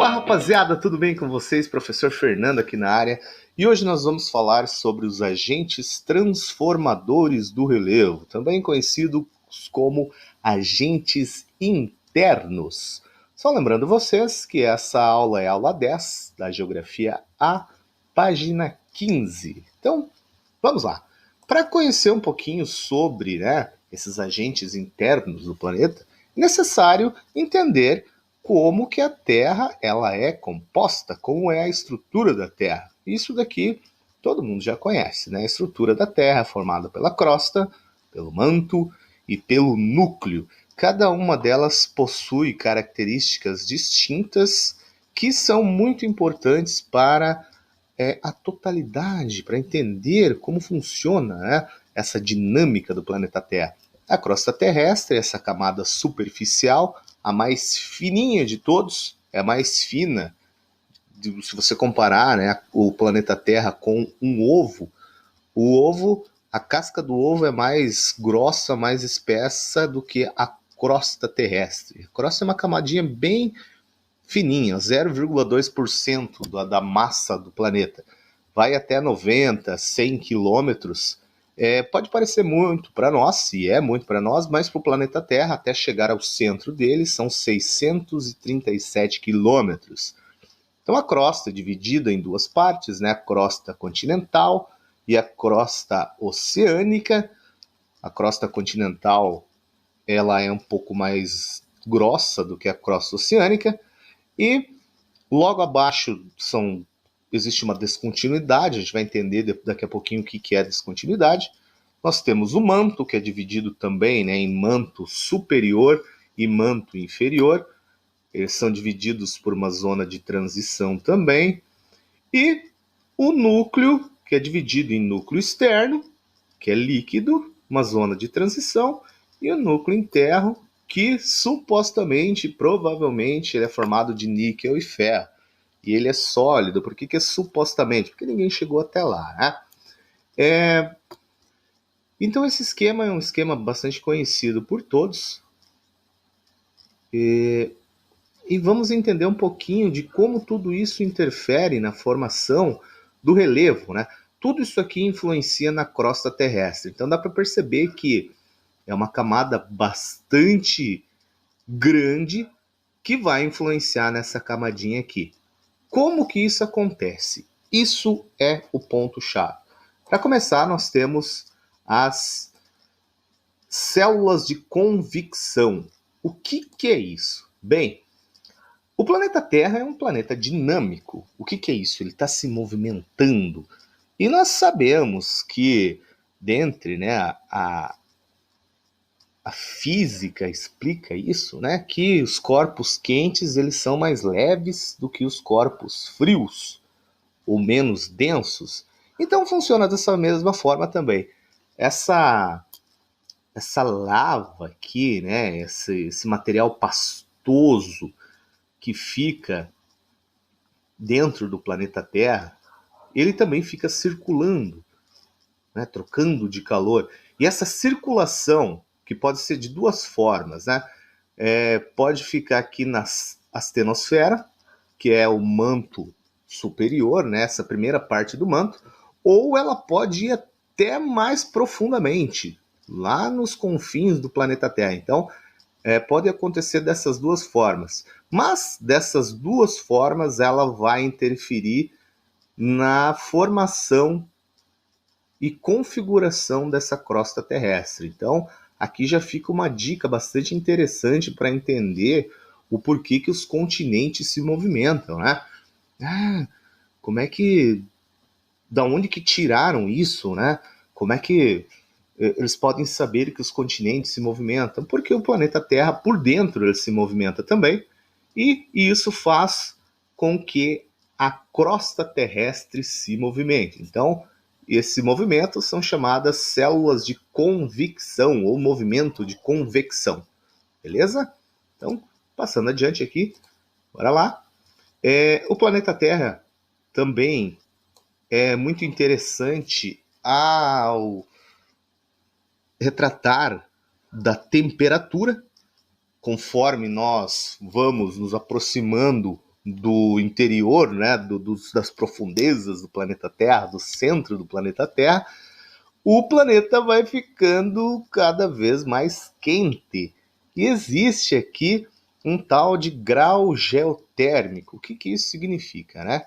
Olá, rapaziada, tudo bem com vocês? Professor Fernando aqui na área. E hoje nós vamos falar sobre os agentes transformadores do relevo, também conhecidos como agentes internos. Só lembrando vocês que essa aula é a aula 10 da Geografia A, página 15. Então, vamos lá. Para conhecer um pouquinho sobre esses agentes internos do planeta, é necessário entender como que a Terra ela é composta, como é a estrutura da Terra. Isso daqui todo mundo já conhece, né? A estrutura da Terra é formada pela crosta, pelo manto e pelo núcleo. Cada uma delas possui características distintas que são muito importantes para a totalidade, para entender como funciona essa dinâmica do planeta Terra. A crosta terrestre, essa camada superficial, a mais fininha de todos, é a mais fina. Se você comparar o planeta Terra com um ovo, a casca do ovo é mais grossa, mais espessa do que a crosta terrestre. A crosta é uma camadinha bem fininha, 0,2% da massa do planeta. Vai até 90, 100 quilômetros. Pode parecer muito para nós, e é muito para nós, mas para o planeta Terra, até chegar ao centro dele, são 637 quilômetros. Então a crosta é dividida em duas partes, né? A crosta continental e a crosta oceânica. A crosta continental ela é um pouco mais grossa do que a crosta oceânica, e logo abaixo existe uma descontinuidade, a gente vai entender daqui a pouquinho o que é descontinuidade. Nós temos o manto, que é dividido também em manto superior e manto inferior. Eles são divididos por uma zona de transição também. E o núcleo, que é dividido em núcleo externo, que é líquido, uma zona de transição, e o núcleo interno, que supostamente, provavelmente, ele é formado de níquel e ferro. E ele é sólido. Por que é supostamente? Porque ninguém chegou até lá, né? Então esse esquema é um esquema bastante conhecido por todos. E vamos entender um pouquinho de como tudo isso interfere na formação do relevo, né? Tudo isso aqui influencia na crosta terrestre. Então dá para perceber que é uma camada bastante grande que vai influenciar nessa camadinha aqui. Como que isso acontece? Isso é o ponto-chave. Para começar, nós temos as células de convecção. O que é isso? Bem, o planeta Terra é um planeta dinâmico. O que é isso? Ele está se movimentando. E nós sabemos que, a física explica isso, né? Que os corpos quentes eles são mais leves do que os corpos frios, ou menos densos. Então funciona dessa mesma forma também. Essa lava aqui, né? Esse material pastoso que fica dentro do planeta Terra, ele também fica circulando, né? Trocando de calor. E essa circulação, que pode ser de duas formas, né? Pode ficar aqui na astenosfera, que é o manto superior, né? Essa primeira parte do manto, ou ela pode ir até mais profundamente, lá nos confins do planeta Terra. Então, pode acontecer dessas duas formas. Mas dessas duas formas, ela vai interferir na formação e configuração dessa crosta terrestre. Então, aqui já fica uma dica bastante interessante para entender o porquê que os continentes se movimentam, né? Como é que... Da onde que tiraram isso, né? Como é que eles podem saber que os continentes se movimentam? Porque o planeta Terra, por dentro, ele se movimenta também, e isso faz com que a crosta terrestre se movimente. Então, esse movimento são chamadas células de convecção, ou movimento de convecção. Beleza? Então, passando adiante aqui, bora lá. O planeta Terra também é muito interessante ao retratar da temperatura, conforme nós vamos nos aproximando do interior, né, das profundezas do planeta Terra, do centro do planeta Terra, o planeta vai ficando cada vez mais quente. E existe aqui um tal de grau geotérmico. O que isso significa, né?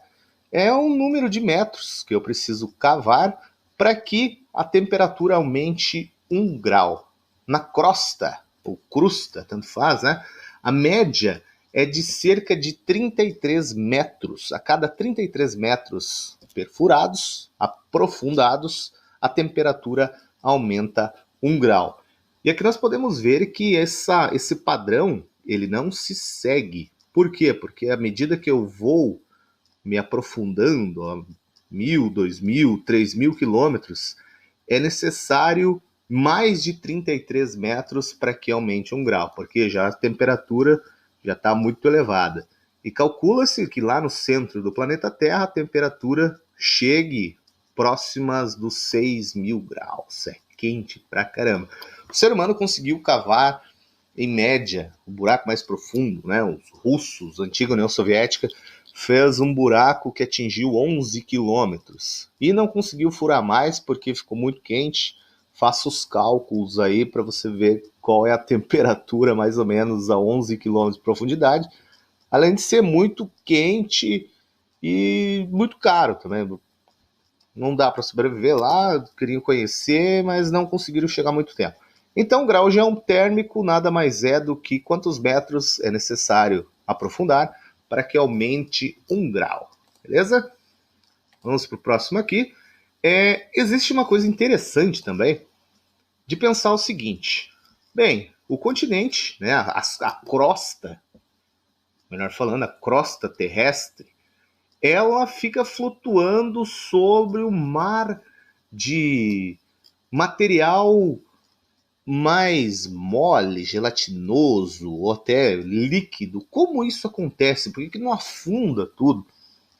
É um número de metros que eu preciso cavar para que a temperatura aumente 1 grau. Na crosta, ou crusta, tanto faz, né? A média é de cerca de 33 metros. A cada 33 metros perfurados, aprofundados, a temperatura aumenta 1 grau. E aqui nós podemos ver que esse padrão ele não se segue. Por quê? Porque à medida que eu vou me aprofundando a 1.000, 2.000, 3.000 quilômetros, é necessário mais de 33 metros para que aumente 1 grau, porque já a temperatura já está muito elevada. E calcula-se que lá no centro do planeta Terra a temperatura chegue próximas dos 6.000 graus. É quente pra caramba. O ser humano conseguiu cavar, em média, o buraco mais profundo, né? Os russos, a antiga União Soviética, fez um buraco que atingiu 11 quilômetros e não conseguiu furar mais porque ficou muito quente. Faça os cálculos aí para você ver qual é a temperatura mais ou menos a 11 quilômetros de profundidade, além de ser muito quente e muito caro também. Não dá para sobreviver lá, queriam conhecer, mas não conseguiram chegar muito tempo. Então, o grau geotérmico nada mais é do que quantos metros é necessário aprofundar para que aumente 1 grau. Beleza? Vamos para o próximo aqui. Existe uma coisa interessante também de pensar o seguinte. Bem, o continente, né, a crosta, melhor falando, a crosta terrestre, ela fica flutuando sobre o mar de material mais mole, gelatinoso ou até líquido. Como isso acontece? Por que não afunda tudo?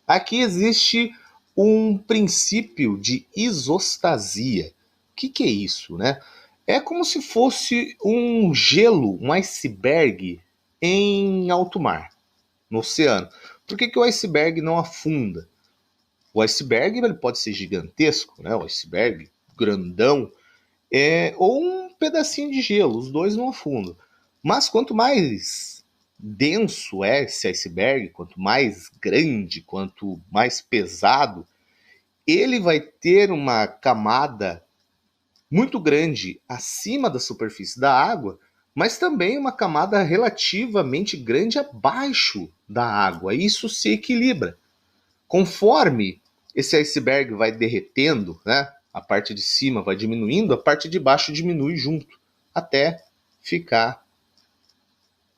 Aqui existe um princípio de isostasia. O que é isso, né? É como se fosse um gelo, um iceberg em alto mar, no oceano. Por que o iceberg não afunda? O iceberg ele pode ser gigantesco, né? O iceberg grandão, ou um pedacinho de gelo, os dois não afundam. Mas quanto mais denso é esse iceberg, quanto mais grande, quanto mais pesado, ele vai ter uma camada muito grande acima da superfície da água, mas também uma camada relativamente grande abaixo da água. Isso se equilibra. Conforme esse iceberg vai derretendo, né, a parte de cima vai diminuindo, a parte de baixo diminui junto, até ficar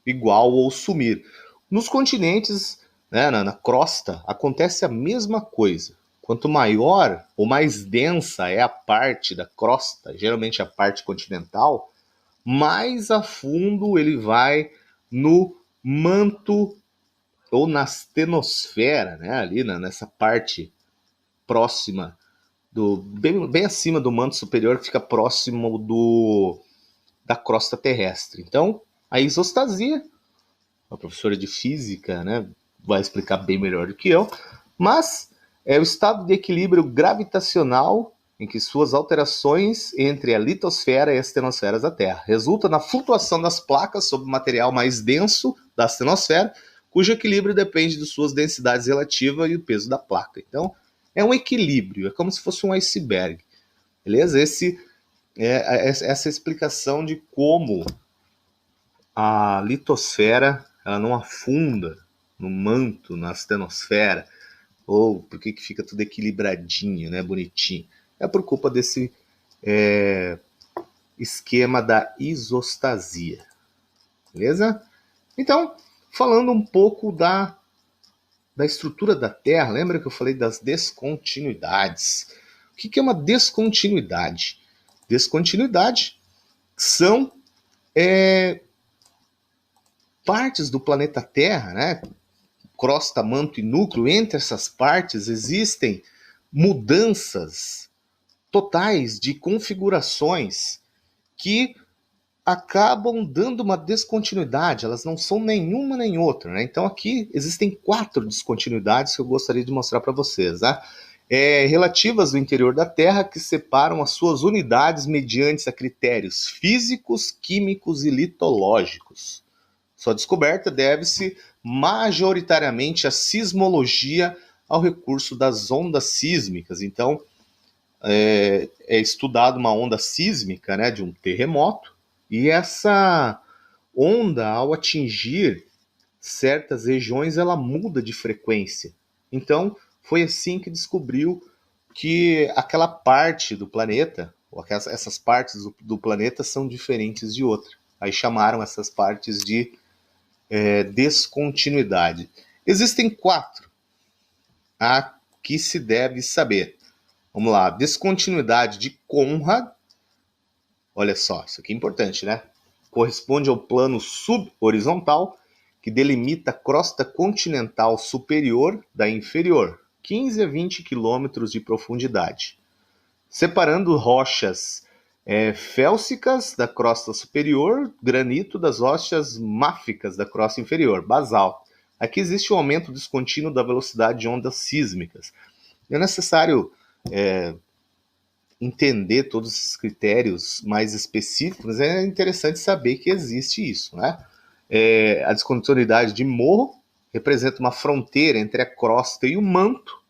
igual ou sumir. Nos continentes, né, na crosta, acontece a mesma coisa. Quanto maior ou mais densa é a parte da crosta, geralmente a parte continental, mais a fundo ele vai no manto ou na astenosfera, né, ali nessa parte próxima bem acima do manto superior, que fica próximo da crosta terrestre. Então, a isostasia, a professora de física, né, vai explicar bem melhor do que eu, mas é o estado de equilíbrio gravitacional em que suas alterações entre a litosfera e as astenosferas da Terra resulta na flutuação das placas sobre o material mais denso da astenosfera, cujo equilíbrio depende de suas densidades relativas e do peso da placa. Então, é um equilíbrio, é como se fosse um iceberg, beleza? Essa explicação de como a litosfera ela não afunda no manto, na astenosfera, ou por que fica tudo equilibradinho, né, bonitinho. É por culpa desse esquema da isostasia, beleza? Então, falando um pouco da estrutura da Terra, lembra que eu falei das descontinuidades? O que é uma descontinuidade? Descontinuidade são partes do planeta Terra, né? Crosta, manto e núcleo. Entre essas partes existem mudanças totais de configurações que acabam dando uma descontinuidade, elas não são nenhuma nem outra, né? Então aqui existem 4 descontinuidades que eu gostaria de mostrar para vocês, né? Relativas ao interior da Terra, que separam as suas unidades mediante a critérios físicos, químicos e litológicos. Sua descoberta deve-se majoritariamente à sismologia, ao recurso das ondas sísmicas. Então, é estudado uma onda sísmica, né, de um terremoto, e essa onda, ao atingir certas regiões, ela muda de frequência. Então, foi assim que descobriu que aquela parte do planeta, ou essas partes do planeta são diferentes de outra. Aí chamaram essas partes de descontinuidade. Existem 4 a que se deve saber. Vamos lá, descontinuidade de Conrad. Olha só, isso aqui é importante, né? Corresponde ao plano subhorizontal que delimita a crosta continental superior da inferior, 15 a 20 quilômetros de profundidade, separando rochas félsicas da crosta superior, granito das rochas máficas da crosta inferior, basalto. Aqui existe um aumento descontínuo da velocidade de ondas sísmicas. É necessário entender todos esses critérios mais específicos, mas é interessante saber que existe isso, né? A descontinuidade de morro representa uma fronteira entre a crosta e o manto.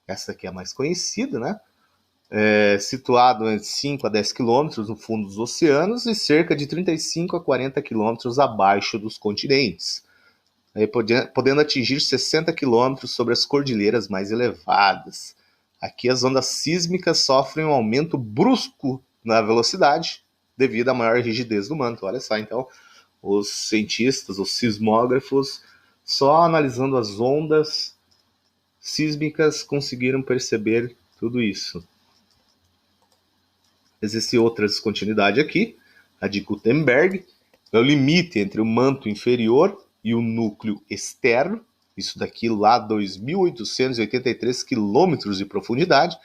Essa aqui é a mais conhecida, né? Situado entre 5 a 10 quilômetros no fundo dos oceanos e cerca de 35 a 40 quilômetros abaixo dos continentes, podendo atingir 60 quilômetros sobre as cordilheiras mais elevadas. Aqui as ondas sísmicas sofrem um aumento brusco na velocidade devido à maior rigidez do manto. Olha só, então, os cientistas, os sismógrafos, só analisando as ondas sísmicas conseguiram perceber tudo isso. Existe outra descontinuidade aqui, a de Gutenberg, é o limite entre o manto inferior e o núcleo externo. Isso daqui lá 2.883 quilômetros de profundidade.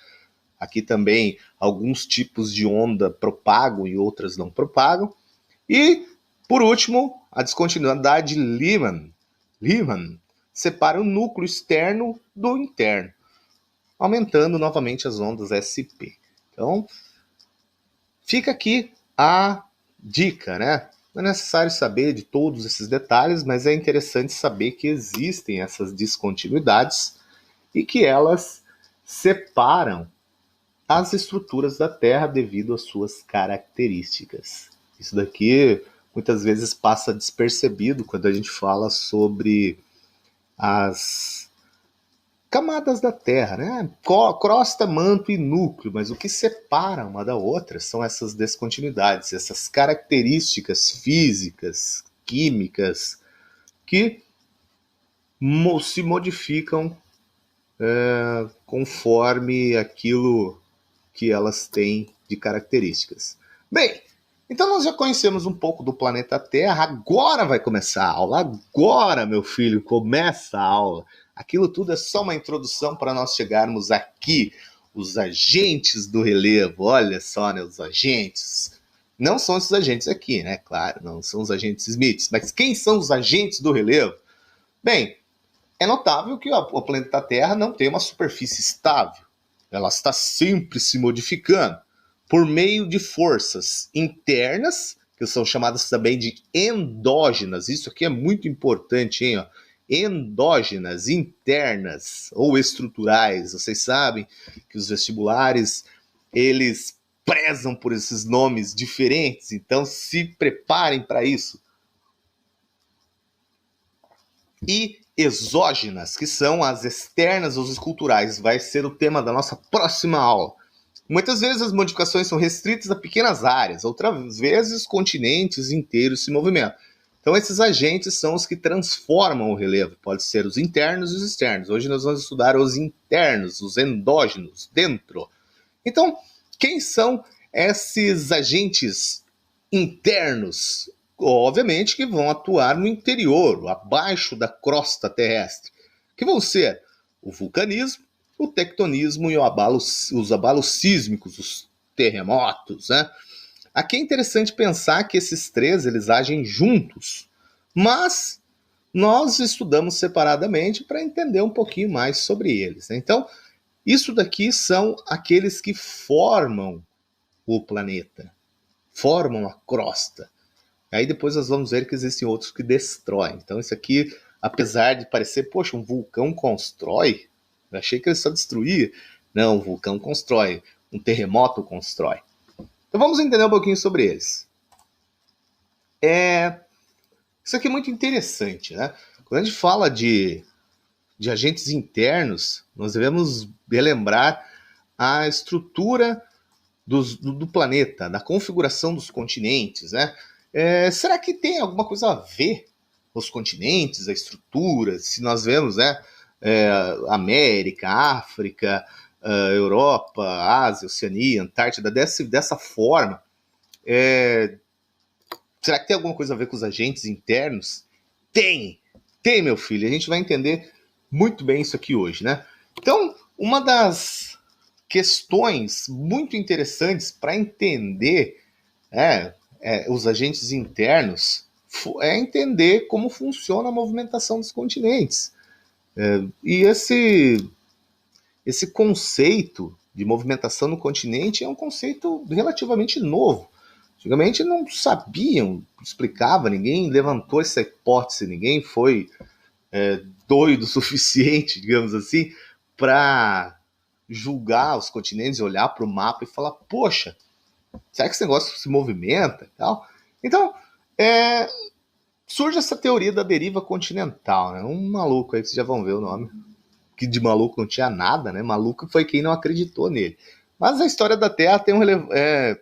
Aqui também alguns tipos de onda propagam e outras não propagam. E, por último, a descontinuidade de Lyman. Lyman separa o núcleo externo do interno, aumentando novamente as ondas SP. Então, fica aqui a dica, né? Não é necessário saber de todos esses detalhes, mas é interessante saber que existem essas descontinuidades e que elas separam as estruturas da Terra devido às suas características. Isso daqui muitas vezes passa despercebido quando a gente fala sobre as camadas da Terra, né? Crosta, manto e núcleo, mas o que separa uma da outra são essas descontinuidades, essas características físicas, químicas, que se modificam conforme aquilo que elas têm de características. Bem, então nós já conhecemos um pouco do planeta Terra, agora vai começar a aula, agora, meu filho, começa a aula. Aquilo tudo é só uma introdução para nós chegarmos aqui, os agentes do relevo, olha só, né, os agentes. Não são esses agentes aqui, né, claro, não são os agentes Smiths, mas quem são os agentes do relevo? Bem, é notável que o planeta Terra não tem uma superfície estável, ela está sempre se modificando por meio de forças internas, que são chamadas também de endógenas. Isso aqui é muito importante, hein? Ó. Endógenas, internas ou estruturais. Vocês sabem que os vestibulares, eles prezam por esses nomes diferentes, então se preparem para isso. E exógenas, que são as externas ou esculturais, vai ser o tema da nossa próxima aula. Muitas vezes as modificações são restritas a pequenas áreas, outras vezes continentes inteiros se movimentam. Então esses agentes são os que transformam o relevo, pode ser os internos e os externos. Hoje nós vamos estudar os internos, os endógenos, dentro. Então, quem são esses agentes internos? Obviamente que vão atuar no interior, abaixo da crosta terrestre, que vão ser o vulcanismo, o tectonismo e os abalos sísmicos, os terremotos, né? Aqui é interessante pensar que esses três eles agem juntos, mas nós estudamos separadamente para entender um pouquinho mais sobre eles, né? Então, isso daqui são aqueles que formam o planeta, formam a crosta. Aí depois nós vamos ver que existem outros que destroem. Então isso aqui, apesar de parecer, poxa, um vulcão constrói, eu achei que ele só destruía. Não, um vulcão constrói, um terremoto constrói. Então vamos entender um pouquinho sobre eles. Isso aqui é muito interessante, né? Quando a gente fala de agentes internos, nós devemos relembrar a estrutura do planeta, da configuração dos continentes, né? Será que tem alguma coisa a ver os continentes, a estrutura? Se nós vemos, né, América, África, Europa, Ásia, Oceania, Antártida, dessa forma, será que tem alguma coisa a ver com os agentes internos? Tem, meu filho. A gente vai entender muito bem isso aqui hoje, né? Então, uma das questões muito interessantes para entender os agentes internos é entender como funciona a movimentação dos continentes. E esse conceito de movimentação no continente é um conceito relativamente novo. Antigamente não sabiam, explicava, ninguém levantou essa hipótese, ninguém foi doido o suficiente, digamos assim, para julgar os continentes, olhar para o mapa e falar, poxa, será que esse negócio se movimenta e tal? Então, surge essa teoria da deriva continental, né? Um maluco aí que vocês já vão ver o nome, que de maluco não tinha nada, né? Maluco foi quem não acreditou nele. Mas a história da Terra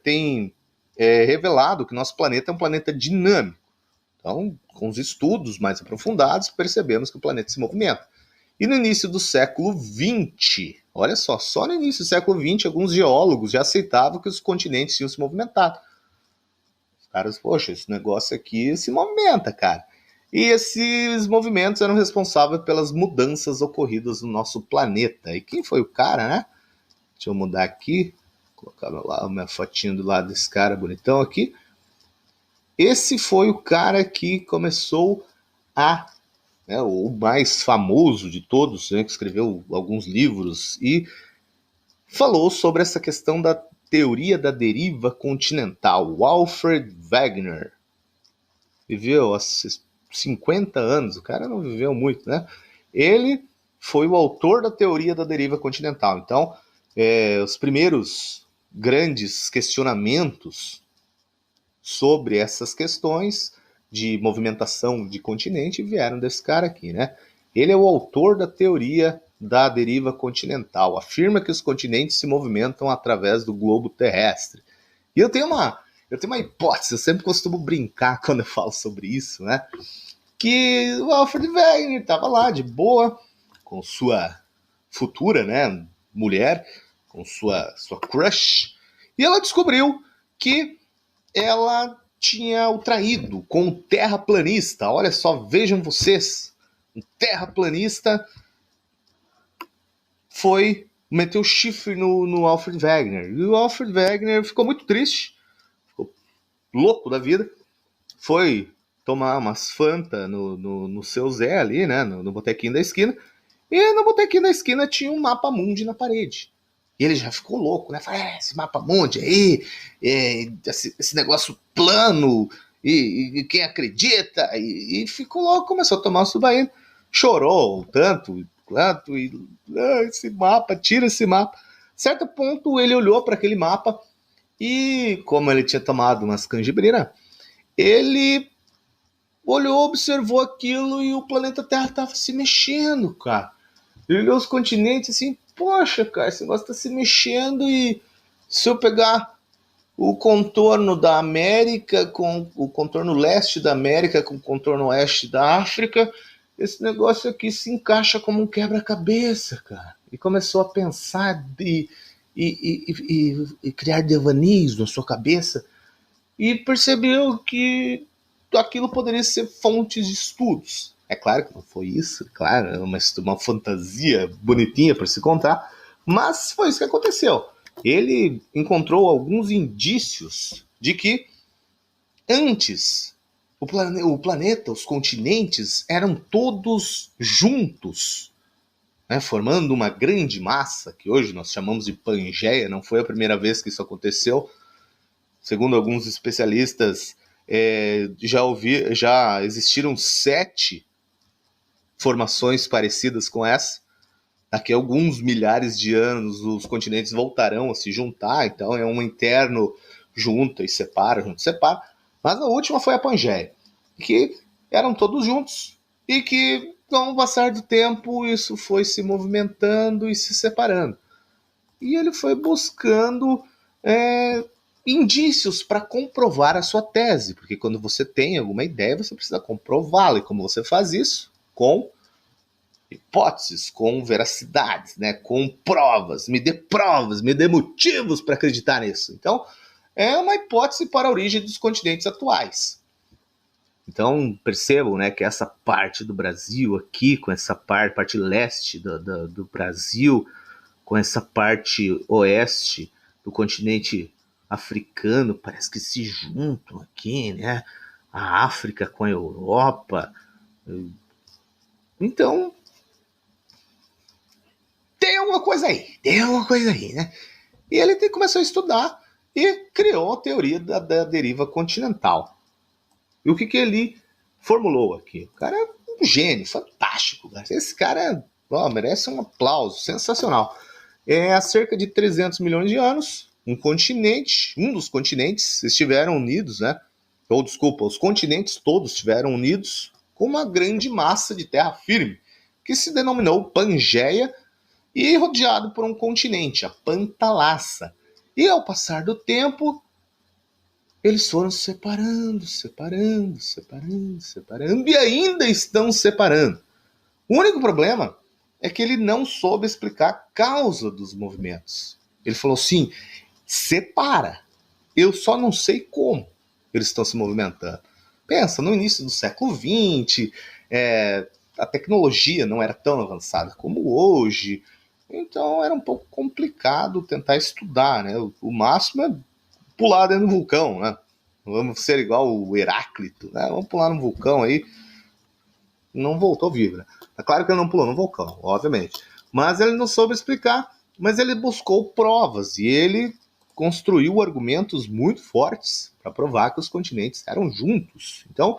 tem revelado que nosso planeta é um planeta dinâmico. Então, com os estudos mais aprofundados, percebemos que o planeta se movimenta. E no início do século XX, olha só no início do século XX, alguns geólogos já aceitavam que os continentes tinham se movimentado. Os caras, poxa, esse negócio aqui se movimenta, cara. E esses movimentos eram responsáveis pelas mudanças ocorridas no nosso planeta. E quem foi o cara, né? Deixa eu mudar aqui, colocar lá a minha fotinha do lado desse cara bonitão aqui. Esse foi o cara que começou o mais famoso de todos, né, que escreveu alguns livros e falou sobre essa questão da teoria da deriva continental. Alfred Wegener viveu há 50 anos, o cara não viveu muito, né? Ele foi o autor da teoria da deriva continental. Então, os primeiros grandes questionamentos sobre essas questões de movimentação de continente vieram desse cara aqui, né? Ele é o autor da teoria da deriva continental, afirma que os continentes se movimentam através do globo terrestre. E eu tenho uma hipótese, eu sempre costumo brincar quando eu falo sobre isso, né? Que o Alfred Wegener estava lá de boa, com sua futura, né, mulher, com sua crush, e ela descobriu que ela tinha o traído com um terraplanista. Olha só, vejam vocês, um terraplanista meteu chifre no Alfred Wegener. E o Alfred Wegener ficou muito triste, ficou louco da vida, foi tomar umas Fanta no seu Zé ali, né, no botequinho da esquina, e no botequinho da esquina tinha um mapa mundi na parede. E ele já ficou louco, né? Falei, esse mapa mundi aí, esse negócio plano, e quem acredita? E ficou louco, começou a tomar o subaíno, chorou tanto, esse mapa, tira esse mapa. Certo ponto, ele olhou para aquele mapa e, como ele tinha tomado umas canjibrinas, ele olhou, observou aquilo e o planeta Terra estava se mexendo, cara. Ele olhou os continentes assim, poxa, cara, esse negócio está se mexendo e se eu pegar o contorno da América com o contorno leste da América com o contorno oeste da África, esse negócio aqui se encaixa como um quebra-cabeça, cara. E começou a pensar e criar devanios na sua cabeça e percebeu que aquilo poderia ser fontes de estudos. É claro que não foi isso, claro, é uma fantasia bonitinha para se contar, mas foi isso que aconteceu. Ele encontrou alguns indícios de que antes o planeta, os continentes eram todos juntos, né, formando uma grande massa, que hoje nós chamamos de Pangeia. Não foi a primeira vez que isso aconteceu. Segundo alguns especialistas, já existiram 7 formações parecidas com essa. Daqui a alguns milhares de anos, os continentes voltarão a se juntar, então é um interno junta e separa, junta e separa. Mas a última foi a Pangeia, que eram todos juntos e que, com o passar do tempo, isso foi se movimentando e se separando. E ele foi buscando indícios para comprovar a sua tese, porque quando você tem alguma ideia, você precisa comprová-la. E como você faz isso? Com hipóteses, com veracidades, né? Com provas. Me dê motivos para acreditar nisso. Então, é uma hipótese para a origem dos continentes atuais. Então, percebam, né, que essa parte do Brasil aqui, com essa parte leste do Brasil, com essa parte oeste do continente africano, parece que se juntam aqui, né? A África com a Europa. Então, tem alguma coisa aí, né? E ele começou a estudar e criou a teoria da deriva continental. E o que ele formulou aqui? O cara é um gênio, fantástico. Esse cara merece um aplauso, sensacional. Há cerca de 300 milhões de anos, um dos continentes estiveram unidos, né? Ou, desculpa, os continentes todos estiveram unidos com uma grande massa de terra firme, que se denominou Pangeia, e rodeado por um continente, a Pantalassa. E ao passar do tempo, eles foram separando, e ainda estão separando. O único problema é que ele não soube explicar a causa dos movimentos. Ele falou assim, separa, eu só não sei como eles estão se movimentando. Pensa, no início do século XX, a tecnologia não era tão avançada como hoje, então era um pouco complicado tentar estudar, né? O máximo é pular dentro do vulcão, né? Vamos ser igual o Heráclito, né? Vamos pular no vulcão aí. Não voltou vivo, né? É claro que ele não pulou no vulcão, obviamente. Mas ele não soube explicar, mas ele buscou provas e ele construiu argumentos muito fortes para provar que os continentes eram juntos. Então,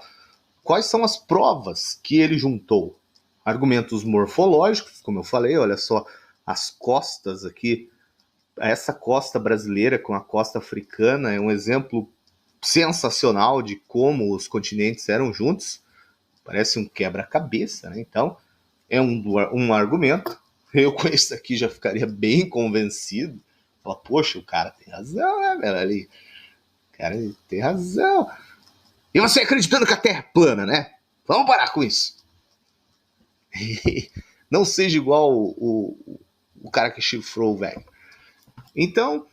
quais são as provas que ele juntou? Argumentos morfológicos, como eu falei, olha só, as costas aqui, essa costa brasileira com a costa africana é um exemplo sensacional de como os continentes eram juntos. Parece um quebra-cabeça, né? Então, é um argumento. Eu com isso aqui já ficaria bem convencido. Fala, poxa, o cara tem razão, né, velho? O cara tem razão. E você acreditando que a Terra é plana, né? Vamos parar com isso. Não seja igual o cara que chifrou o velho. Então,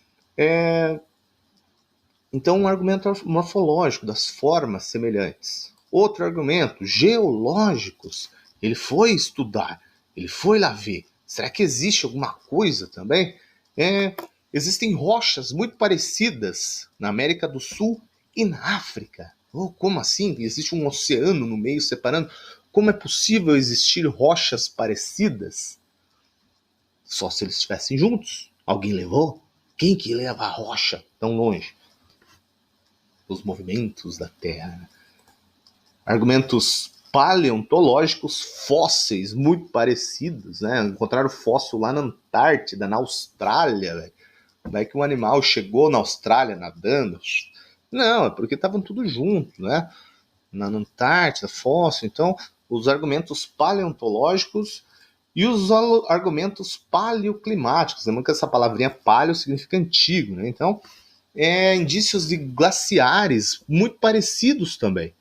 um argumento morfológico, das formas semelhantes. Outro argumento, geológicos. Ele foi estudar, ele foi lá ver. Será que existe alguma coisa também? Existem rochas muito parecidas na América do Sul e na África. Como assim? Existe um oceano no meio separando? Como é possível existir rochas parecidas? Só se eles estivessem juntos. Alguém levou? Quem que leva a rocha tão longe? Os movimentos da Terra. Argumentos paleontológicos, fósseis muito parecidos, né? Encontraram fóssil lá na Antártida, na Austrália, velho. Como é que um animal chegou na Austrália nadando? Não, é porque estavam tudo junto, né? Na Antártida, fóssil. Então, os argumentos paleontológicos e os argumentos paleoclimáticos. Lembrando que essa palavrinha paleo significa antigo, né? Então, indícios de glaciares muito parecidos também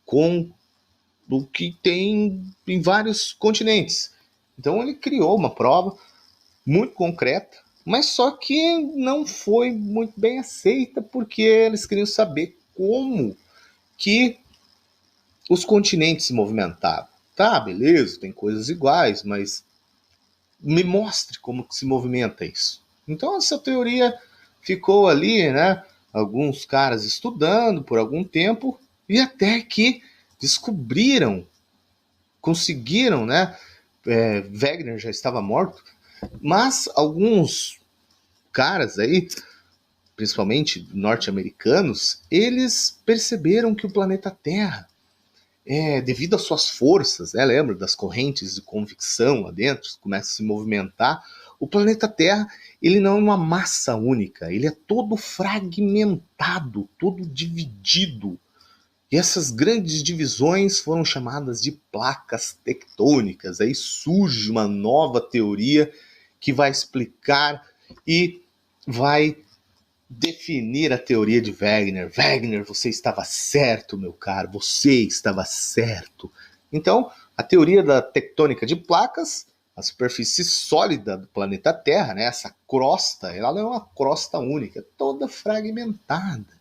com o que tem em vários continentes. Então ele criou uma prova muito concreta, mas só que não foi muito bem aceita, porque eles queriam saber como que os continentes se movimentavam. Tá, beleza, tem coisas iguais, mas me mostre como que se movimenta isso. Então essa teoria ficou ali, né, alguns caras estudando por algum tempo e até que descobriram, conseguiram, né? Wegener já estava morto, mas alguns caras aí, principalmente norte-americanos, eles perceberam que o planeta Terra, devido às suas forças, lembra das correntes de convecção lá dentro, começa a se movimentar, o planeta Terra ele não é uma massa única, ele é todo fragmentado, todo dividido. E essas grandes divisões foram chamadas de placas tectônicas. Aí surge uma nova teoria que vai explicar e vai definir a teoria de Wegener. Wegener, você estava certo, meu caro, você estava certo. Então, a teoria da tectônica de placas, a superfície sólida do planeta Terra, né, essa crosta, ela não é uma crosta única, toda fragmentada.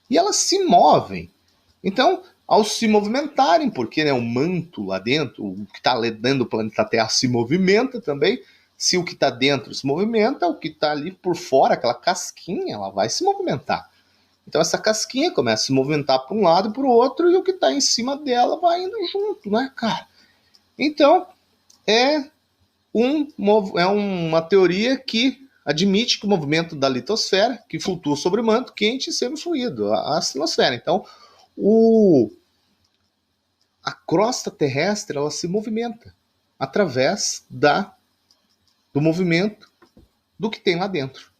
E elas se movem. Então, ao se movimentarem, porque o manto lá dentro, o que está dentro do planeta Terra se movimenta também, se o que está dentro se movimenta, o que está ali por fora, aquela casquinha, ela vai se movimentar. Então essa casquinha começa a se movimentar para um lado e para o outro, e o que está em cima dela vai indo junto, né, cara? Então, é uma teoria que admite que o movimento da litosfera, que flutua sobre o manto quente e semifluido, a atmosfera. Então, a crosta terrestre ela se movimenta através do movimento do que tem lá dentro.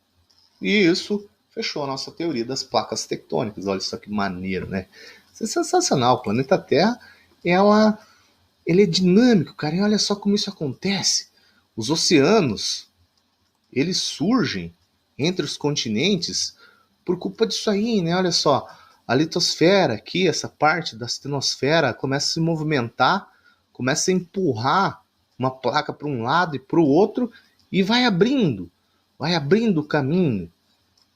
E isso fechou a nossa teoria das placas tectônicas. Olha só que maneiro, né? Isso é sensacional. O planeta Terra, ele é dinâmico, cara. E olha só como isso acontece. Os oceanos, eles surgem entre os continentes por culpa disso aí, né? Olha só, a litosfera aqui, essa parte da astenosfera, começa a se movimentar, começa a empurrar uma placa para um lado e para o outro e vai abrindo o caminho.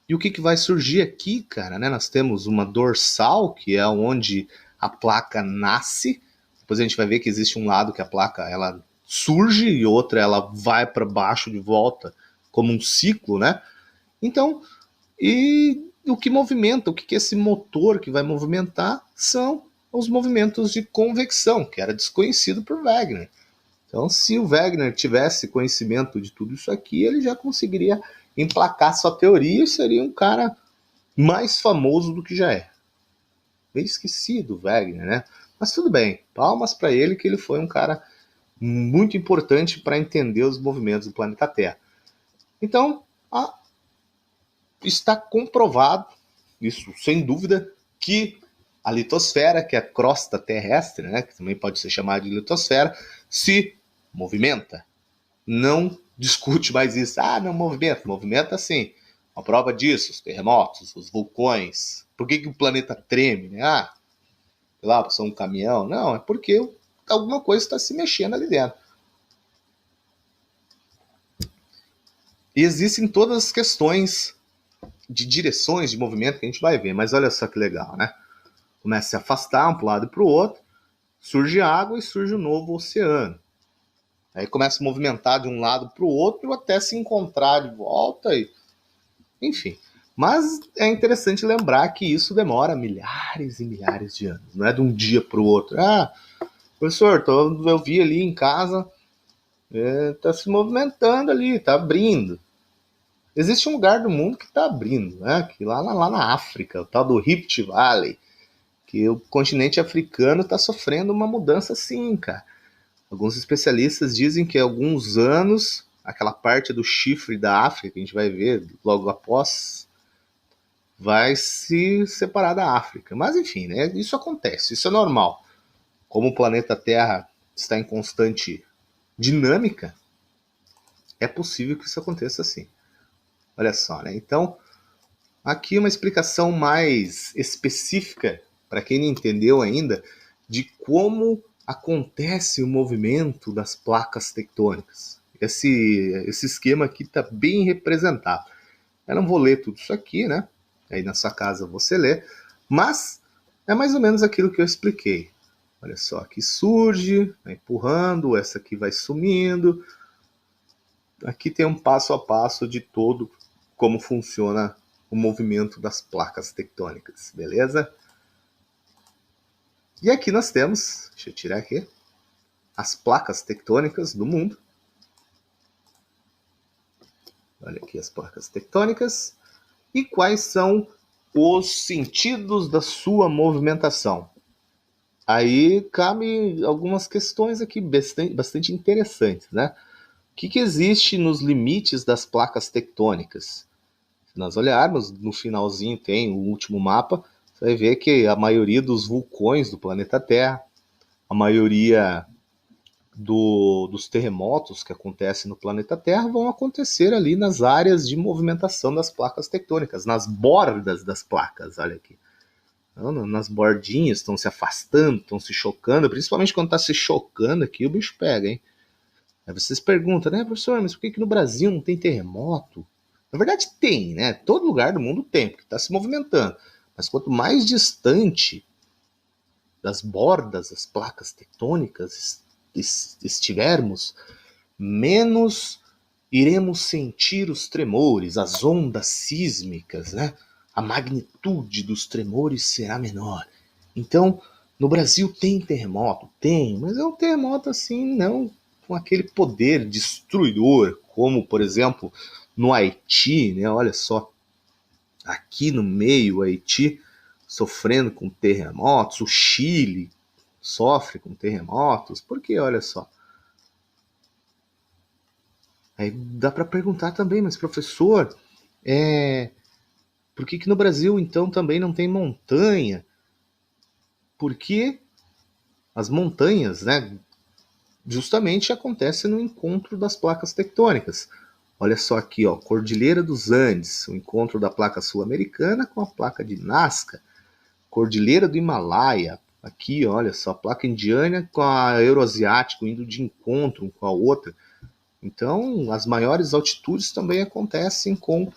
E o que vai surgir aqui, cara, né? Nós temos uma dorsal, que é onde a placa nasce. Depois a gente vai ver que existe um lado que a placa ela surge e outra ela vai para baixo de volta, como um ciclo, né? Então, e o que movimenta, o que é esse motor que vai movimentar são os movimentos de convecção, que era desconhecido por Wegener. Então, se o Wegener tivesse conhecimento de tudo isso aqui, ele já conseguiria emplacar sua teoria e seria um cara mais famoso do que já é. Meio esquecido o Wegener, né? Mas tudo bem, palmas para ele que ele foi um cara muito importante para entender os movimentos do planeta Terra. Então, está comprovado, isso sem dúvida, que a litosfera, que é a crosta terrestre, né, que também pode ser chamada de litosfera, se movimenta. Não discute mais isso. Não movimenta. Movimenta sim. Uma prova disso, os terremotos, os vulcões. Por que o planeta treme? Né? Sei lá, passou um caminhão. Não, é porque alguma coisa está se mexendo ali dentro. E existem todas as questões de direções de movimento que a gente vai ver. Mas olha só que legal, né? Começa a se afastar um para o lado e para o outro. Surge água e surge um novo oceano. Aí começa a movimentar de um lado para o outro até se encontrar de volta. Enfim. Mas é interessante lembrar que isso demora milhares e milhares de anos. Não é de um dia para o outro. Professor, eu vi ali em casa, está se movimentando ali, está abrindo. Existe um lugar do mundo que está abrindo, né? Que lá na África, o tal do Rift Valley, que o continente africano está sofrendo uma mudança sim, cara. Alguns especialistas dizem que há alguns anos, aquela parte do chifre da África, que a gente vai ver logo após, vai se separar da África. Mas enfim, né? Isso acontece, isso é normal. Como o planeta Terra está em constante dinâmica, é possível que isso aconteça assim. Olha só, né? Então, aqui uma explicação mais específica, para quem não entendeu ainda, de como acontece o movimento das placas tectônicas. Esse esquema aqui está bem representado. Eu não vou ler tudo isso aqui, né? Aí na sua casa você lê, mas é mais ou menos aquilo que eu expliquei. Olha só, aqui surge, vai empurrando, essa aqui vai sumindo. Aqui tem um passo a passo de todo como funciona o movimento das placas tectônicas, beleza? E aqui nós temos, deixa eu tirar aqui, as placas tectônicas do mundo. Olha aqui as placas tectônicas. E quais são os sentidos da sua movimentação? Aí cabe algumas questões aqui bastante interessantes, né? O que existe nos limites das placas tectônicas? Se nós olharmos, no finalzinho tem o último mapa, você vai ver que a maioria dos vulcões do planeta Terra, a maioria dos terremotos que acontecem no planeta Terra vão acontecer ali nas áreas de movimentação das placas tectônicas, nas bordas das placas, olha aqui. Nas bordinhas, estão se afastando, estão se chocando, principalmente quando está se chocando aqui, o bicho pega, hein? Aí vocês perguntam, né, professor, mas por que no Brasil não tem terremoto? Na verdade tem, né? Todo lugar do mundo tem, porque está se movimentando. Mas quanto mais distante das bordas das placas tectônicas estivermos, menos iremos sentir os tremores, as ondas sísmicas, né? A magnitude dos tremores será menor. Então, no Brasil tem terremoto? Tem, mas é um terremoto assim, não com aquele poder destruidor, como, por exemplo, no Haiti, né? Olha só, aqui no meio, o Haiti sofrendo com terremotos, o Chile sofre com terremotos, porque olha só. Aí dá para perguntar também, mas professor, por que no Brasil então também não tem montanha? Porque as montanhas, né, justamente acontecem no encontro das placas tectônicas. Olha só aqui, ó, Cordilheira dos Andes, o encontro da placa sul-americana com a placa de Nazca. Cordilheira do Himalaia, aqui, olha só, a placa indiana com a Euroasiático indo de encontro um com a outra. Então, as maiores altitudes também acontecem com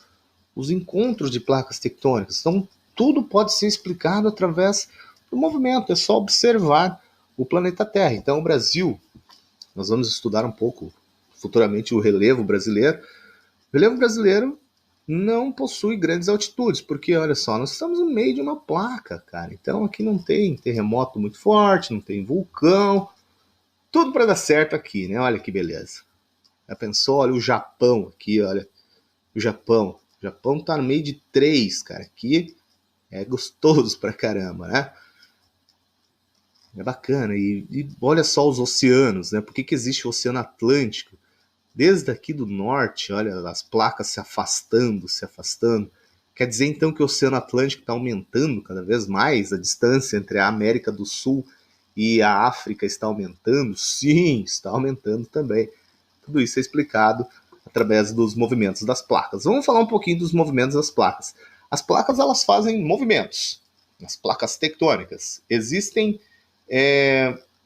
os encontros de placas tectônicas. Então, tudo pode ser explicado através do movimento, é só observar o planeta Terra. Então, o Brasil, nós vamos estudar um pouco futuramente o relevo brasileiro. O relevo brasileiro não possui grandes altitudes, porque olha só, nós estamos no meio de uma placa, cara. Então aqui não tem terremoto muito forte, não tem vulcão, tudo para dar certo aqui, né? Olha que beleza. Já pensou? Olha o Japão aqui, olha. O Japão. O Japão tá no meio de 3, cara. Aqui é gostoso pra caramba, né? É bacana. E olha só os oceanos, né? Por que existe o Oceano Atlântico? Desde aqui do norte, olha, as placas se afastando, se afastando. Quer dizer, então, que o Oceano Atlântico está aumentando cada vez mais? A distância entre a América do Sul e a África está aumentando? Sim, está aumentando também. Tudo isso é explicado através dos movimentos das placas. Vamos falar um pouquinho dos movimentos das placas. As placas, elas fazem movimentos. As placas tectônicas. Existem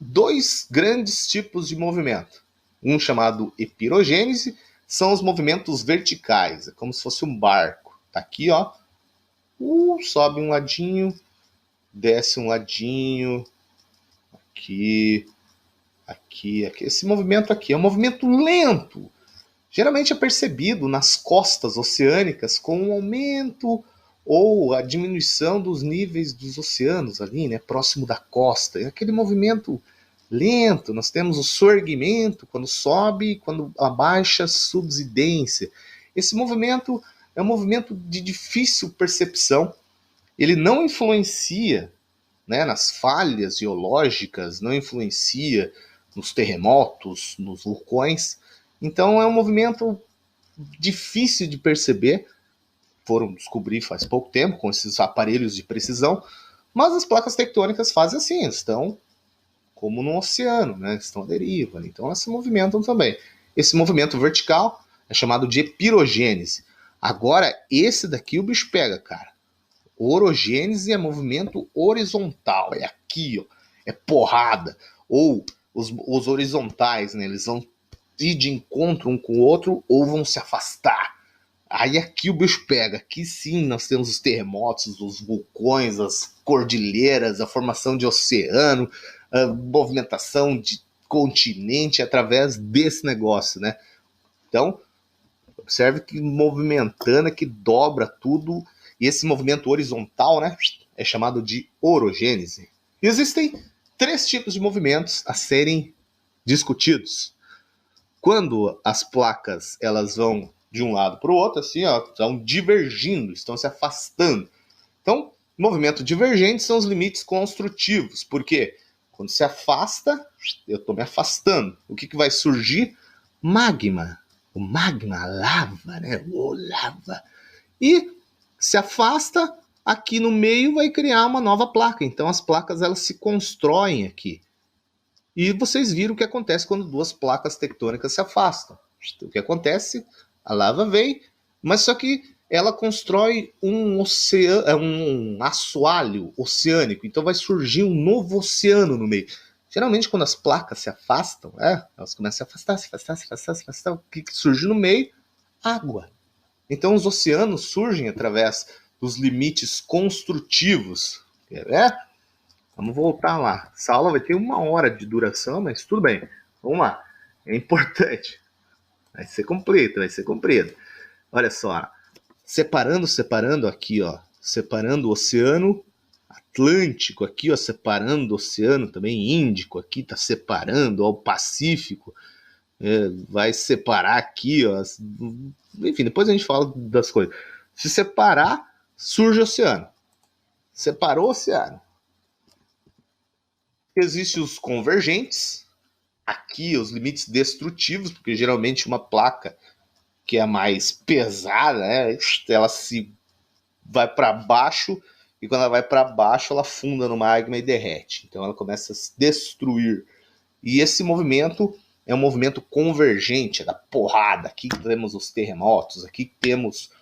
dois grandes tipos de movimento. Um chamado epirogênese, são os movimentos verticais, é como se fosse um barco. Tá aqui, ó. Sobe um ladinho, desce um ladinho, aqui, aqui, aqui. Esse movimento aqui é um movimento lento. Geralmente é percebido nas costas oceânicas com um aumento ou a diminuição dos níveis dos oceanos ali, né, próximo da costa. É aquele movimento lento. Nós temos o surgimento, quando sobe, quando abaixa, subsidência. Esse movimento é um movimento de difícil percepção. Ele não influencia, né, nas falhas geológicas, não influencia nos terremotos, nos vulcões. Então é um movimento difícil de perceber. Foram descobrir faz pouco tempo com esses aparelhos de precisão, mas as placas tectônicas fazem assim, estão como no oceano, né? Estão à deriva, então elas se movimentam também. Esse movimento vertical é chamado de epirogênese. Agora, esse daqui o bicho pega, cara. Orogênese é movimento horizontal, é aqui, ó, é porrada. Ou os horizontais, né? Eles vão ir de encontro um com o outro ou vão se afastar. Aí aqui o bicho pega. Aqui sim nós temos os terremotos, os vulcões, as cordilheiras, a formação de oceano, a movimentação de continente através desse negócio, né? Então, observe que movimentando, que dobra tudo E esse movimento horizontal, né, é chamado de orogênese. E existem 3 tipos de movimentos a serem discutidos. Quando as placas elas vão de um lado para o outro, assim, ó, estão divergindo, estão se afastando. Então, movimento divergente são os limites construtivos. Por quê? Quando se afasta, eu estou me afastando. O que vai surgir? Magma. O magma, a lava, né? O lava. E se afasta, aqui no meio vai criar uma nova placa. Então as placas elas se constroem aqui. E vocês viram o que acontece quando 2 placas tectônicas se afastam. O que acontece? A lava vem, mas só que ela constrói um assoalho oceânico. Então vai surgir um novo oceano no meio. Geralmente quando as placas se afastam, elas começam a se afastar. O que surge no meio? Água. Então os oceanos surgem através dos limites construtivos. Quer ver? Vamos voltar lá. Essa aula vai ter 1 hora de duração, mas tudo bem. Vamos lá. É importante. Vai ser comprido. Olha só. Separando aqui, ó. Separando o Oceano Atlântico aqui, ó. Separando o Oceano também Índico aqui. Tá separando, ó. O Pacífico. Vai separar aqui, ó. Enfim, depois a gente fala das coisas. Se separar, surge o oceano. Separou o oceano. Existem os convergentes, aqui os limites destrutivos, porque geralmente uma placa que é mais pesada, né, ela se vai para baixo e quando ela vai para baixo ela afunda no magma e derrete. Então ela começa a se destruir. E esse movimento é um movimento convergente, é da porrada. Aqui temos os terremotos, aqui temos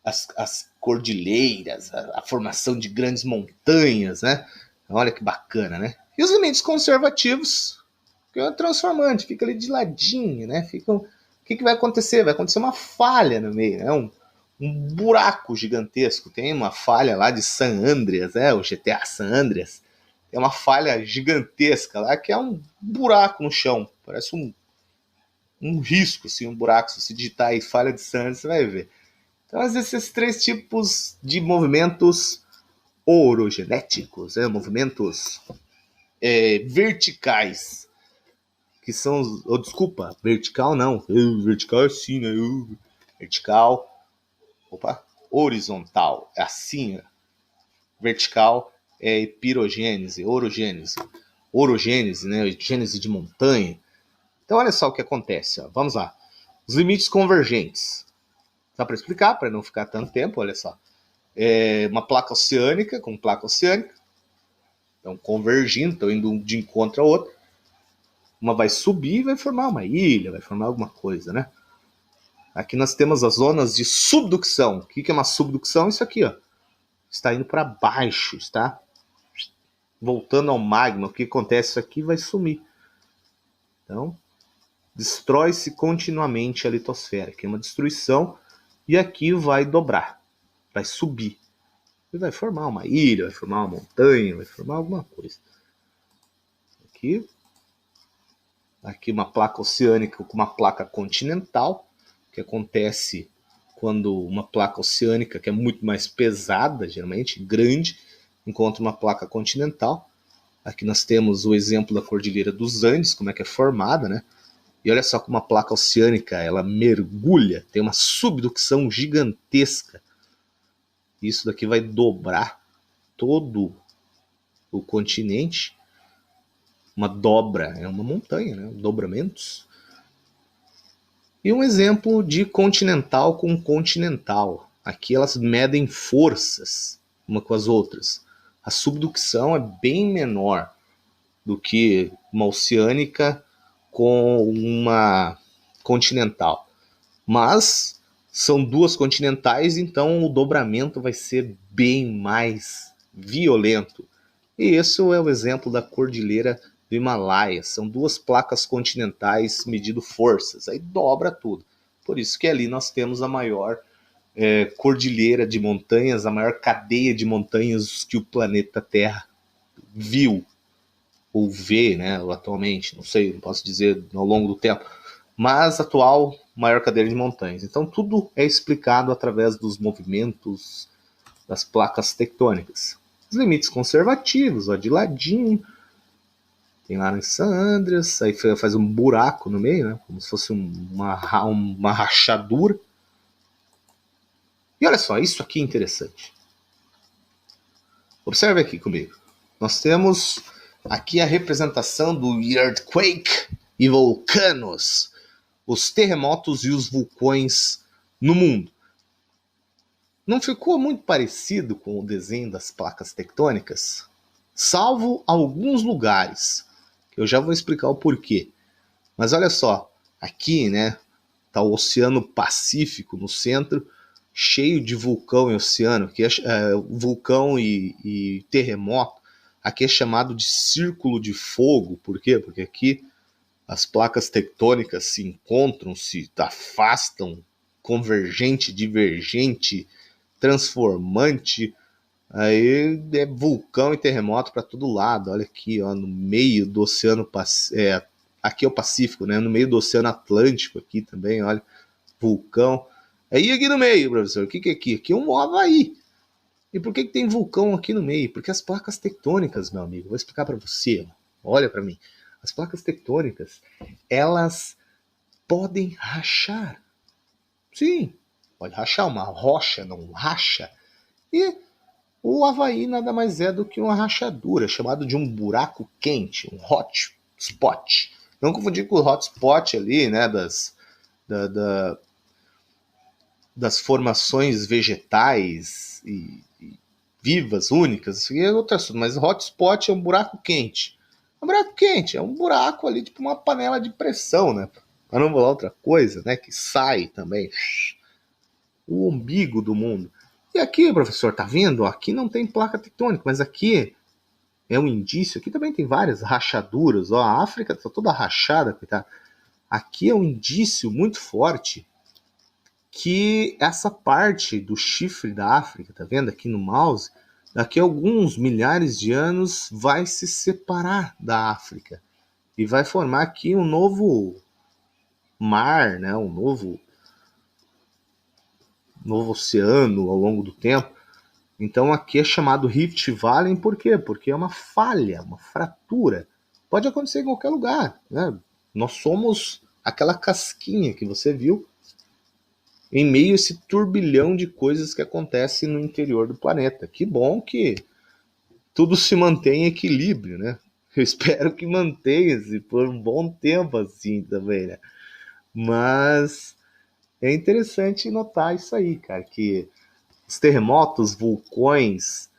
as cordilheiras, a formação de grandes montanhas, né? Olha que bacana, né? E os limites conservativos, que é transformante, fica ali de ladinho, né? O que vai acontecer? Vai acontecer uma falha no meio, né? Um buraco gigantesco. Tem uma falha lá de San Andreas, o GTA San Andreas. Tem uma falha gigantesca lá que é um buraco no chão. Parece um risco, assim, um buraco. Se você digitar aí falha de San Andreas, você vai ver. Então, esses 3 tipos de movimentos orogenéticos, movimentos verticais, que são desculpa, vertical não, vertical é assim, né? Vertical, horizontal, é assim, vertical é pirogênese, orogênese, né? Gênese de montanha. Então olha só o que acontece, ó. Vamos lá, os limites convergentes, só para explicar, para não ficar tanto tempo, olha só. Uma placa oceânica com placa oceânica, estão convergindo, estão indo de encontro a outra. Uma vai subir e vai formar uma ilha, vai formar alguma coisa, né? Aqui nós temos as zonas de subducção. O que é uma subducção? Isso aqui, ó. Está indo para baixo, está voltando ao magma. O que acontece? Isso aqui vai sumir. Então, destrói-se continuamente a litosfera. Aqui é uma destruição e aqui vai dobrar, vai subir. E vai formar uma ilha, vai formar uma montanha, vai formar alguma coisa. Aqui uma placa oceânica com uma placa continental, que acontece quando uma placa oceânica, que é muito mais pesada, geralmente grande, encontra uma placa continental. Aqui nós temos o exemplo da Cordilheira dos Andes, como é que é formada, né? E olha só como uma placa oceânica, ela mergulha, tem uma subducção gigantesca. Isso daqui vai dobrar todo o continente. Uma dobra, é uma montanha, né? Dobramentos. E um exemplo de continental com continental. Aqui elas medem forças uma com as outras. A subducção é bem menor do que uma oceânica com uma continental. Mas são 2 continentais, então o dobramento vai ser bem mais violento. E esse é o exemplo da Cordilheira do Himalaia. São 2 placas continentais medindo forças. Aí dobra tudo. Por isso que ali nós temos a maior cordilheira de montanhas, a maior cadeia de montanhas que o planeta Terra viu ou vê, né, atualmente. Não sei, não posso dizer ao longo do tempo. mas atual maior cadeia de montanhas. Então tudo é explicado através dos movimentos das placas tectônicas. Os limites conservativos, ó, de ladinho, tem lá em San Andreas, aí faz um buraco no meio, né, como se fosse uma rachadura. E olha só, isso aqui é interessante. Observe aqui comigo. Nós temos aqui a representação do earthquake e vulcanos, os terremotos e os vulcões no mundo. Não ficou muito parecido com o desenho das placas tectônicas? Salvo alguns lugares, que eu já vou explicar o porquê. Mas olha só, aqui, né, tá o Oceano Pacífico no centro, cheio de vulcão e oceano, que é vulcão e terremoto. Aqui é chamado de círculo de fogo. Por quê? Porque aqui as placas tectônicas se encontram, se afastam, convergente, divergente, transformante. Aí é vulcão e terremoto para todo lado. Olha aqui, ó, no meio do Oceano Pacífico. Aqui é o Pacífico, né? No meio do Oceano Atlântico aqui também, olha, vulcão. Aí aqui no meio, professor, o que é aqui? Aqui é um Havaí. E por que tem vulcão aqui no meio? Porque as placas tectônicas, meu amigo, vou explicar para você. Olha para mim. As placas tectônicas, elas podem rachar. Sim, pode rachar. Uma rocha não racha. E o Havaí nada mais é do que uma rachadura, chamado de um buraco quente, um hot spot. Não confundir com o hot spot ali, né, das formações vegetais e vivas, únicas. Isso aqui é outro assunto, mas hot spot é um buraco quente. Um buraco quente é um buraco ali, tipo uma panela de pressão, né? Para não falar outra coisa, né? Que sai também. O umbigo do mundo. E aqui, professor, tá vendo? Aqui não tem placa tectônica, mas aqui é um indício. Aqui também tem várias rachaduras. Ó, a África tá toda rachada, coitado. Aqui é um indício muito forte que essa parte do chifre da África, tá vendo aqui no mouse, daqui a alguns milhares de anos vai se separar da África e vai formar aqui um novo mar, né, um novo oceano ao longo do tempo. Então aqui é chamado Rift Valley, por quê? Porque é uma falha, uma fratura. Pode acontecer em qualquer lugar, né? Nós somos aquela casquinha que você viu em meio a esse turbilhão de coisas que acontecem no interior do planeta. Que bom que tudo se mantém em equilíbrio, né? Eu espero que mantenha-se por um bom tempo assim também, né? Mas é interessante notar isso aí, cara, que os terremotos, vulcões,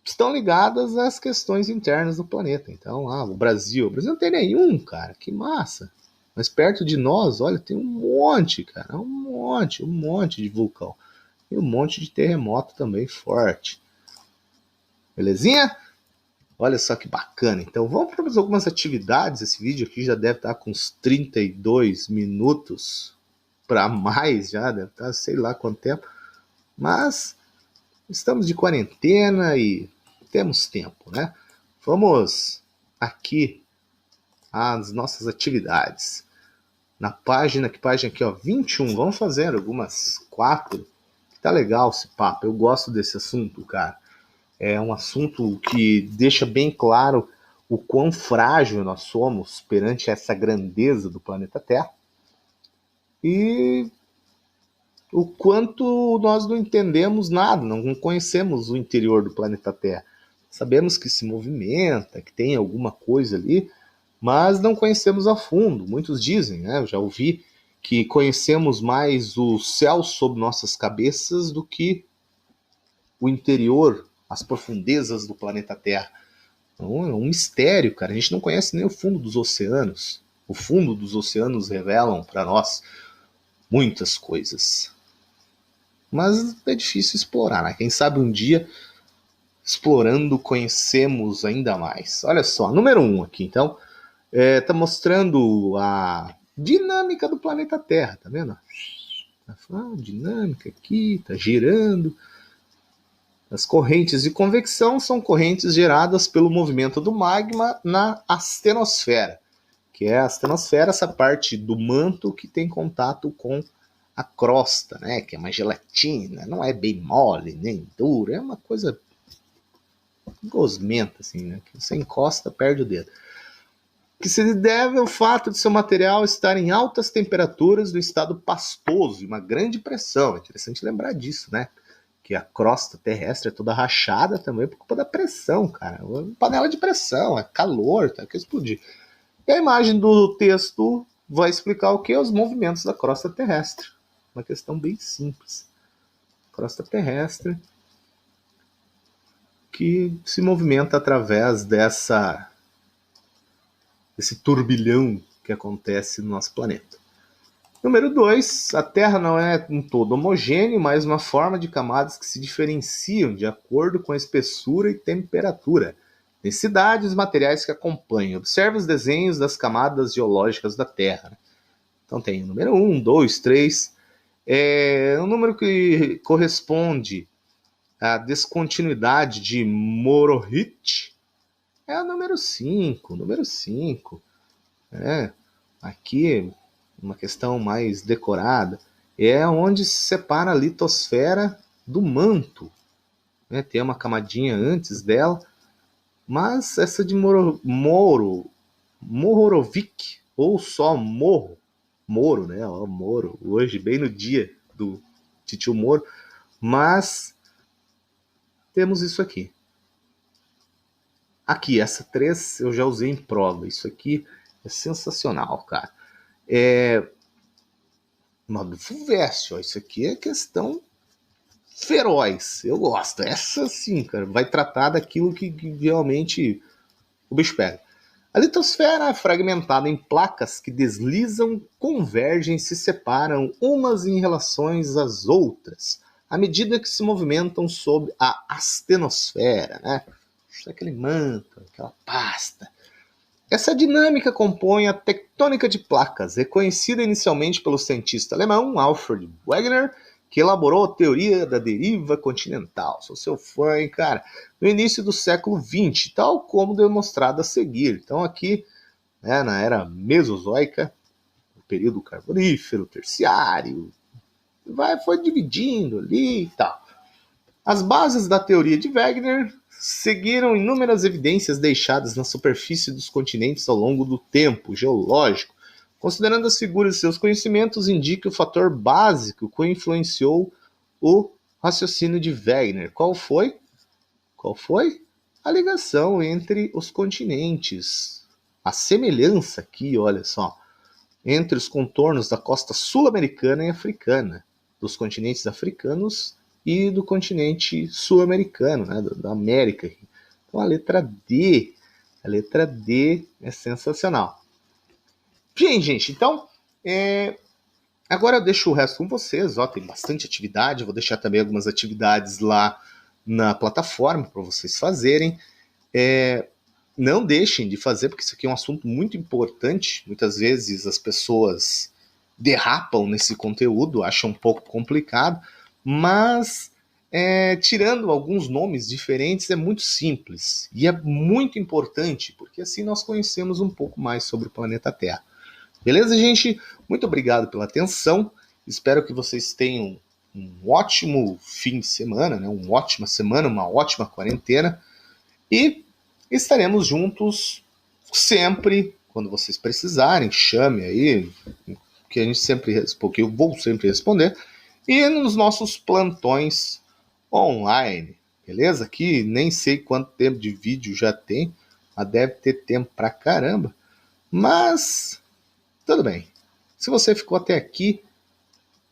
estão ligadas às questões internas do planeta. Então, o Brasil não tem nenhum, cara, que massa. Mas perto de nós, olha, tem um monte, cara, um monte de vulcão. E um monte de terremoto também forte. Belezinha? Olha só que bacana. Então, vamos para algumas atividades. Esse vídeo aqui já deve estar com uns 32 minutos para mais, já deve estar sei lá quanto tempo. Mas estamos de quarentena e temos tempo, né? Vamos aqui às nossas atividades. Na página, que página aqui, ó, 21. Vamos fazer algumas 4. Tá legal esse papo. Eu gosto desse assunto, cara. É um assunto que deixa bem claro o quão frágil nós somos perante essa grandeza do planeta Terra e o quanto nós não entendemos nada, não conhecemos o interior do planeta Terra. Sabemos que se movimenta, que tem alguma coisa ali, mas não conhecemos a fundo. Muitos dizem, né? Eu já ouvi que conhecemos mais o céu sob nossas cabeças do que o interior, as profundezas do planeta Terra. Então, é um mistério, cara. A gente não conhece nem o fundo dos oceanos. O fundo dos oceanos revelam para nós muitas coisas. Mas é difícil explorar, né? Quem sabe um dia, explorando, conhecemos ainda mais. Olha só, número 1 aqui, então. Tá mostrando a dinâmica do planeta Terra, tá vendo? Dinâmica aqui, tá girando. As correntes de convecção são correntes geradas pelo movimento do magma na astenosfera, que é a astenosfera, essa parte do manto que tem contato com a crosta, né? Que é uma gelatina, não é bem mole, nem dura, é uma coisa gosmenta, assim, né? Que você encosta, perde o dedo. Que se deve ao fato de seu material estar em altas temperaturas do estado pastoso e uma grande pressão. É interessante lembrar disso, né? Que a crosta terrestre é toda rachada também por culpa da pressão, cara. Uma panela de pressão, é calor, tá? Que explodir. E a imagem do texto vai explicar o que? Os movimentos da crosta terrestre. Uma questão bem simples. Crosta terrestre que se movimenta através desse turbilhão que acontece no nosso planeta. Número 2, a Terra não é um todo homogêneo, mas uma forma de camadas que se diferenciam de acordo com a espessura e temperatura, densidade e os materiais que acompanham. Observe os desenhos das camadas geológicas da Terra. Então tem o número 1, 2, 3. O número que corresponde à descontinuidade de Morohit é o número 5. Número 5. Aqui, uma questão mais decorada, é onde se separa a litosfera do manto. Né? Tem uma camadinha antes dela, mas essa de Mohorovic, ou só Moro, né? Ó, Moro, hoje, bem no dia do Titio Moro, mas temos isso aqui. Aqui, essa 3 eu já usei em prova. Isso aqui é sensacional, cara. Modo Fulvestre, ó, isso aqui é questão feroz. Eu gosto. Essa sim, cara, vai tratar daquilo que realmente o bicho pega. A litosfera é fragmentada em placas que deslizam, convergem e se separam umas em relação às outras, à medida que se movimentam sob a astenosfera, né? Aquele manto, aquela pasta. Essa dinâmica compõe a tectônica de placas, reconhecida inicialmente pelo cientista alemão Alfred Wegener, que elaborou a teoria da deriva continental. Sou seu fã, hein, cara? No início do século XX, tal como demonstrado a seguir. Então aqui, né, na era mesozoica, o período carbonífero, terciário, foi dividindo ali e tal. As bases da teoria de Wegener seguiram inúmeras evidências deixadas na superfície dos continentes ao longo do tempo geológico. Considerando as figuras e seus conhecimentos, indica o fator básico que influenciou o raciocínio de Wegener. Qual foi? A ligação entre os continentes. A semelhança aqui, olha só, entre os contornos da costa sul-americana e africana, dos continentes africanos e do continente sul-americano, né, da América. Então a letra D é sensacional. Bem, gente, então agora eu deixo o resto com vocês. Ó, tem bastante atividade, eu vou deixar também algumas atividades lá na plataforma para vocês fazerem. Não deixem de fazer, porque isso aqui é um assunto muito importante. Muitas vezes as pessoas derrapam nesse conteúdo, acham um pouco complicado, mas tirando alguns nomes diferentes é muito simples e é muito importante, porque assim nós conhecemos um pouco mais sobre o planeta Terra. Beleza, gente? Muito obrigado pela atenção. Espero que vocês tenham um ótimo fim de semana, né? Uma ótima semana, uma ótima quarentena. E estaremos juntos sempre, quando vocês precisarem. Chame aí, que a gente sempre responde, que eu vou sempre responder. E nos nossos plantões online, beleza? Aqui nem sei quanto tempo de vídeo já tem, mas deve ter tempo pra caramba. Mas tudo bem. Se você ficou até aqui,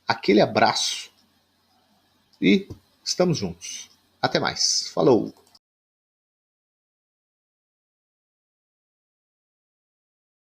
aquele abraço e estamos juntos. Até mais. Falou!